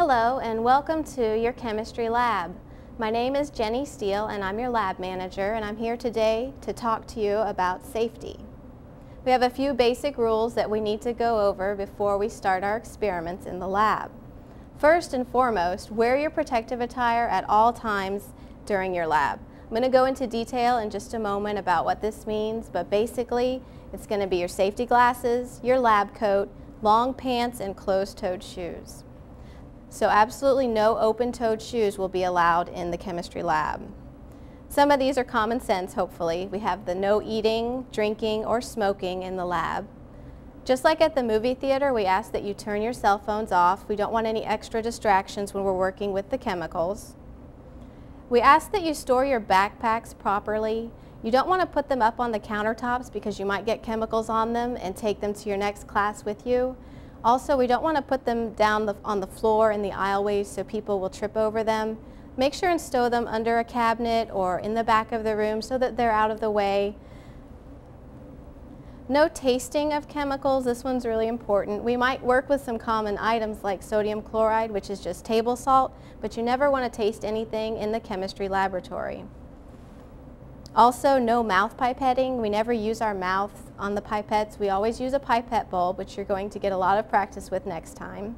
Hello and welcome to your chemistry lab. My name is Jenny Steele and I'm your lab manager, and I'm here today to talk to you about safety. We have a few basic rules that we need to go over before we start our experiments in the lab. First and foremost, wear your protective attire at all times during your lab. I'm going to go into detail in just a moment about what this means, but basically it's going to be your safety glasses, your lab coat, long pants, and closed-toed shoes. So absolutely no open-toed shoes will be allowed in the chemistry lab. Some of these are common sense, hopefully. We have the no eating, drinking, or smoking in the lab. Just like at the movie theater, we ask that you turn your cell phones off. We don't want any extra distractions when we're working with the chemicals. We ask that you store your backpacks properly. You don't want to put them up on the countertops because you might get chemicals on them and take them to your next class with you. Also, we don't want to put them down on the floor in the aisleways so people will trip over them. Make sure and stow them under a cabinet or in the back of the room so that they're out of the way. No tasting of chemicals. This one's really important. We might work with some common items like sodium chloride, which is just table salt, but you never want to taste anything in the chemistry laboratory. Also, no mouth pipetting. We never use our mouth on the pipettes. We always use a pipette bulb, which you're going to get a lot of practice with next time.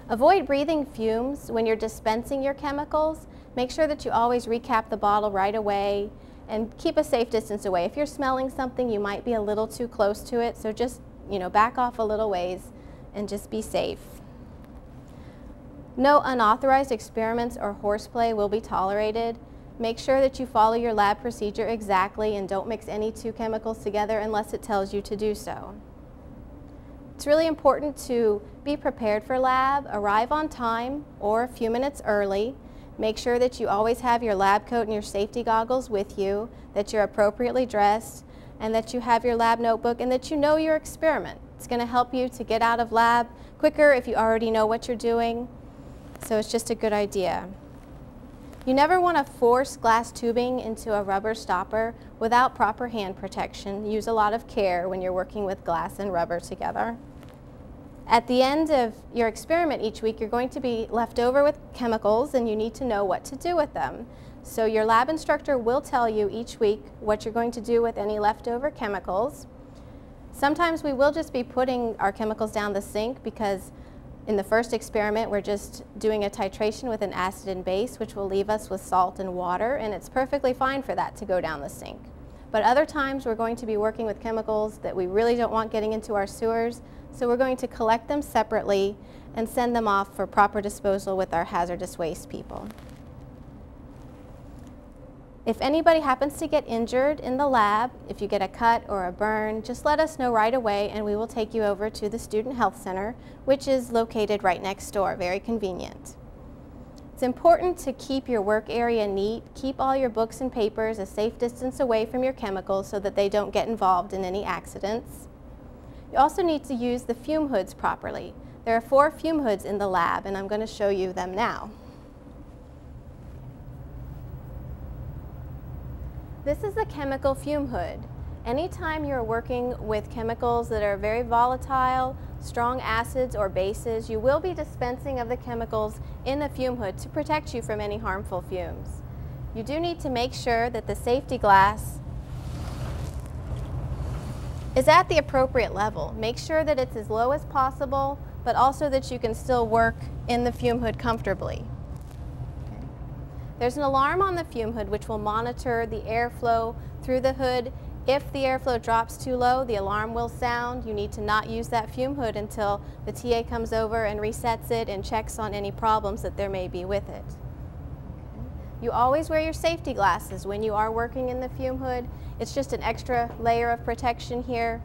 Avoid breathing fumes when you're dispensing your chemicals. Make sure that you always recap the bottle right away and keep a safe distance away. If you're smelling something, you might be a little too close to it, so just, back off a little ways and just be safe. No unauthorized experiments or horseplay will be tolerated. Make sure that you follow your lab procedure exactly and don't mix any two chemicals together unless it tells you to do so. It's really important to be prepared for lab, arrive on time or a few minutes early. Make sure that you always have your lab coat and your safety goggles with you, that you're appropriately dressed, and that you have your lab notebook and that you know your experiment. It's going to help you to get out of lab quicker if you already know what you're doing, so it's just a good idea. You never want to force glass tubing into a rubber stopper without proper hand protection. Use a lot of care when you're working with glass and rubber together. At the end of your experiment each week, you're going to be left over with chemicals and you need to know what to do with them. So your lab instructor will tell you each week what you're going to do with any leftover chemicals. Sometimes we will just be putting our chemicals down the sink because in the first experiment, we're just doing a titration with an acid and base, which will leave us with salt and water, and it's perfectly fine for that to go down the sink. But other times, we're going to be working with chemicals that we really don't want getting into our sewers, so we're going to collect them separately and send them off for proper disposal with our hazardous waste people. If anybody happens to get injured in the lab, if you get a cut or a burn, just let us know right away and we will take you over to the Student Health Center, which is located right next door, very convenient. It's important to keep your work area neat. Keep all your books and papers a safe distance away from your chemicals so that they don't get involved in any accidents. You also need to use the fume hoods properly. There are 4 fume hoods in the lab and I'm going to show you them now. This is a chemical fume hood. Anytime you're working with chemicals that are very volatile, strong acids or bases, you will be dispensing of the chemicals in the fume hood to protect you from any harmful fumes. You do need to make sure that the safety glass is at the appropriate level. Make sure that it's as low as possible, but also that you can still work in the fume hood comfortably. There's an alarm on the fume hood which will monitor the airflow through the hood. If the airflow drops too low, the alarm will sound. You need to not use that fume hood until the TA comes over and resets it and checks on any problems that there may be with it. You always wear your safety glasses when you are working in the fume hood. It's just an extra layer of protection here,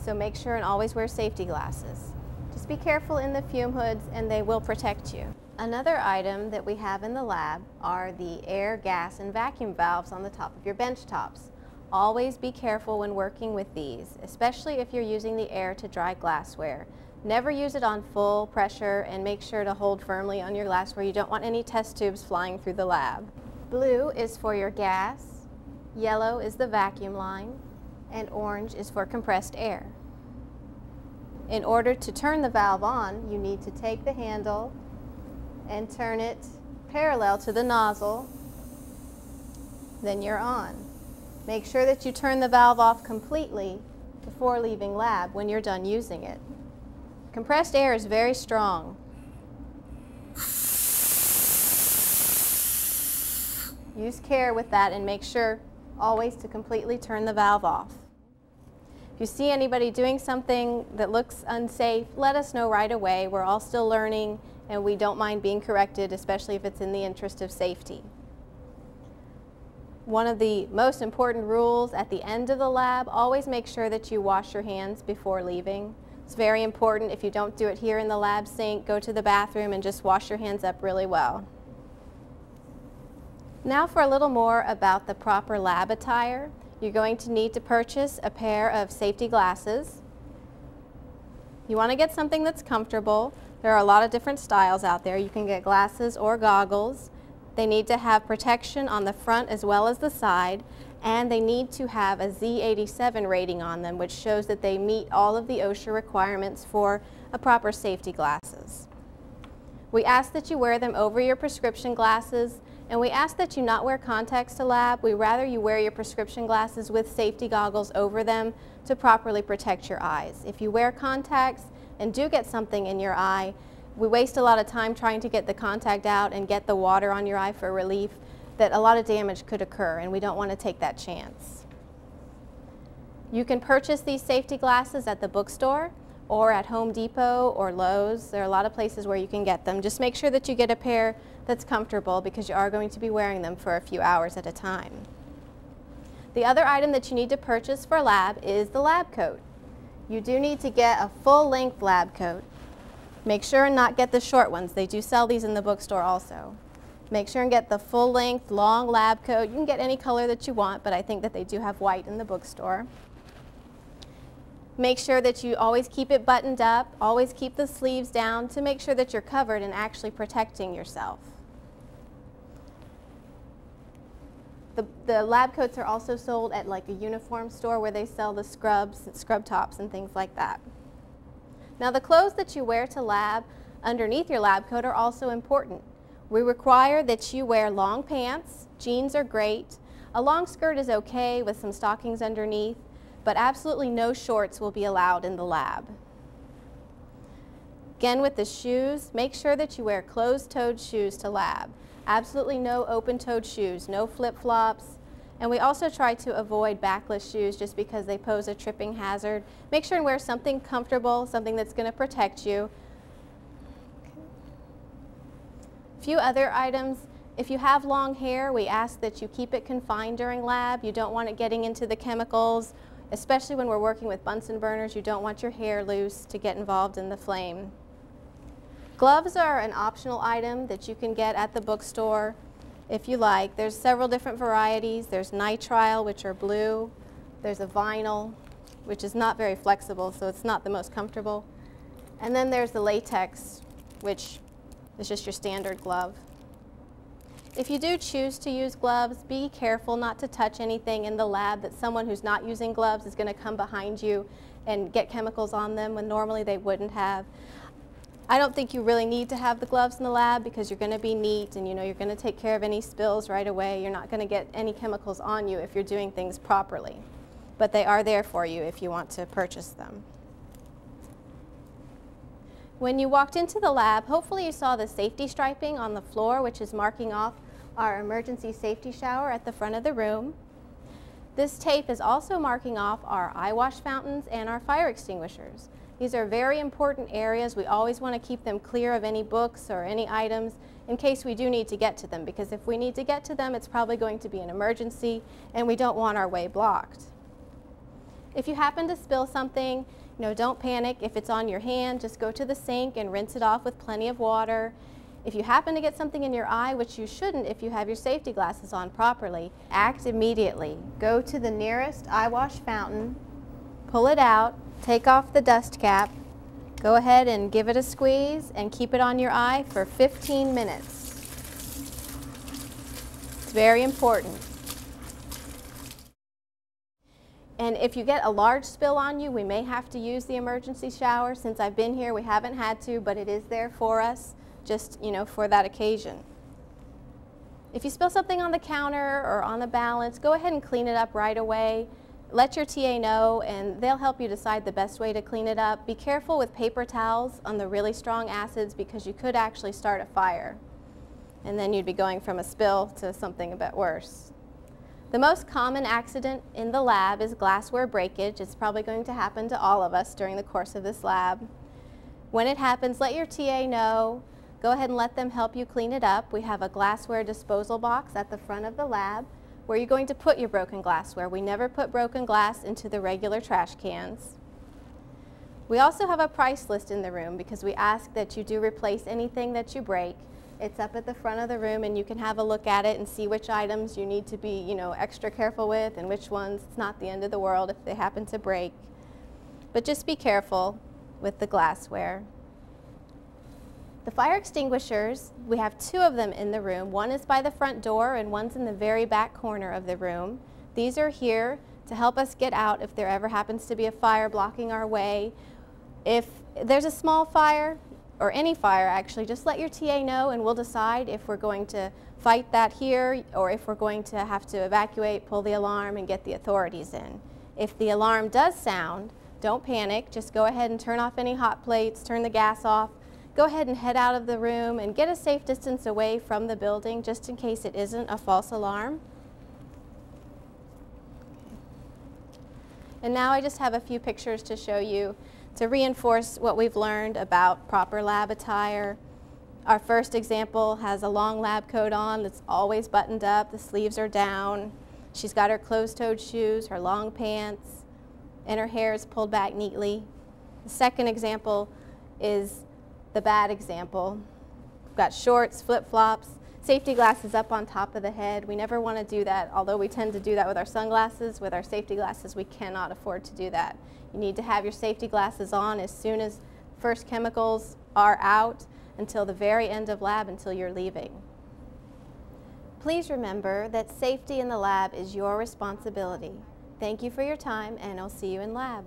so make sure and always wear safety glasses. Just be careful in the fume hoods and they will protect you. Another item that we have in the lab are the air, gas, and vacuum valves on the top of your bench tops. Always be careful when working with these, especially if you're using the air to dry glassware. Never use it on full pressure and make sure to hold firmly on your glassware. You don't want any test tubes flying through the lab. Blue is for your gas, yellow is the vacuum line, and orange is for compressed air. In order to turn the valve on, you need to take the handle and turn it parallel to the nozzle. Then you're on. Make sure that you turn the valve off completely before leaving lab when you're done using it. Compressed air is very strong. Use care with that and make sure always to completely turn the valve off. If you see anybody doing something that looks unsafe, let us know right away. We're all still learning and we don't mind being corrected, especially if it's in the interest of safety. One of the most important rules at the end of the lab, always make sure that you wash your hands before leaving. It's very important. If you don't do it here in the lab sink, go to the bathroom and just wash your hands up really well. Now for a little more about the proper lab attire. You're going to need to purchase a pair of safety glasses. You want to get something that's comfortable. There are a lot of different styles out there. You can get glasses or goggles. They need to have protection on the front as well as the side, and they need to have a Z87 rating on them, which shows that they meet all of the OSHA requirements for a proper safety glasses. We ask that you wear them over your prescription glasses, and we ask that you not wear contacts to lab. We rather you wear your prescription glasses with safety goggles over them to properly protect your eyes. If you wear contacts and do get something in your eye, we waste a lot of time trying to get the contact out and get the water on your eye for relief, that a lot of damage could occur, and we don't want to take that chance. You can purchase these safety glasses at the bookstore or at Home Depot or Lowe's. There are a lot of places where you can get them. Just make sure that you get a pair that's comfortable because you are going to be wearing them for a few hours at a time. The other item that you need to purchase for lab is the lab coat. You do need to get a full-length lab coat. Make sure and not get the short ones. They do sell these in the bookstore also. Make sure and get the full-length, long lab coat. You can get any color that you want, but I think that they do have white in the bookstore. Make sure that you always keep it buttoned up, always keep the sleeves down to make sure that you're covered and actually protecting yourself. The lab coats are also sold at like a uniform store where they sell the scrubs, scrub tops and things like that. Now the clothes that you wear to lab underneath your lab coat are also important. We require that you wear long pants. Jeans are great. A long skirt is okay with some stockings underneath, but absolutely no shorts will be allowed in the lab. Again, with the shoes, make sure that you wear closed-toed shoes to lab. Absolutely no open-toed shoes, no flip-flops, and we also try to avoid backless shoes just because they pose a tripping hazard. Make sure and wear something comfortable, something that's going to protect you. A few other items. If you have long hair, we ask that you keep it confined during lab. You don't want it getting into the chemicals, especially when we're working with Bunsen burners. You don't want your hair loose to get involved in the flame. Gloves are an optional item that you can get at the bookstore if you like. There's several different varieties. There's nitrile, which are blue. There's a vinyl, which is not very flexible, so it's not the most comfortable. And then there's the latex, which is just your standard glove. If you do choose to use gloves, be careful not to touch anything in the lab that someone who's not using gloves is going to come behind you and get chemicals on them when normally they wouldn't have. I don't think you really need to have the gloves in the lab because you're going to be neat and you're going to take care of any spills right away. You're not going to get any chemicals on you if you're doing things properly. But they are there for you if you want to purchase them. When you walked into the lab, hopefully you saw the safety striping on the floor, which is marking off our emergency safety shower at the front of the room. This tape is also marking off our eye wash fountains and our fire extinguishers. These are very important areas. We always want to keep them clear of any books or any items in case we do need to get to them, because if we need to get to them, it's probably going to be an emergency and we don't want our way blocked. If you happen to spill something, don't panic. If it's on your hand, just go to the sink and rinse it off with plenty of water. If you happen to get something in your eye, which you shouldn't if you have your safety glasses on properly, act immediately. Go to the nearest eye wash fountain, pull it out, take off the dust cap, go ahead and give it a squeeze and keep it on your eye for 15 minutes. It's very important. And if you get a large spill on you, we may have to use the emergency shower. Since I've been here, we haven't had to, but it is there for us, just, for that occasion. If you spill something on the counter or on the balance, go ahead and clean it up right away. Let your TA know, and they'll help you decide the best way to clean it up. Be careful with paper towels on the really strong acids because you could actually start a fire. And then you'd be going from a spill to something a bit worse. The most common accident in the lab is glassware breakage. It's probably going to happen to all of us during the course of this lab. When it happens, let your TA know. Go ahead and let them help you clean it up. We have a glassware disposal box at the front of the lab where you're going to put your broken glassware. We never put broken glass into the regular trash cans. We also have a price list in the room because we ask that you do replace anything that you break. It's up at the front of the room, and you can have a look at it and see which items you need to be, extra careful with, and which ones it's not the end of the world if they happen to break. But just be careful with the glassware. The fire extinguishers, we have 2 of them in the room. One is by the front door and one's in the very back corner of the room. These are here to help us get out if there ever happens to be a fire blocking our way. If there's a small fire, or any fire actually, just let your TA know and we'll decide if we're going to fight that here or if we're going to have to evacuate, pull the alarm, and get the authorities in. If the alarm does sound, don't panic. Just go ahead and turn off any hot plates, turn the gas off. Go ahead and head out of the room and get a safe distance away from the building just in case it isn't a false alarm. And now I just have a few pictures to show you to reinforce what we've learned about proper lab attire. Our first example has a long lab coat on that's always buttoned up, the sleeves are down. She's got her closed-toed shoes, her long pants, and her hair is pulled back neatly. The second example is the bad example. We've got shorts, flip-flops, safety glasses up on top of the head. We never want to do that, although we tend to do that with our sunglasses. With our safety glasses, we cannot afford to do that. You need to have your safety glasses on as soon as first chemicals are out until the very end of lab, until you're leaving. Please remember that safety in the lab is your responsibility. Thank you for your time, and I'll see you in lab.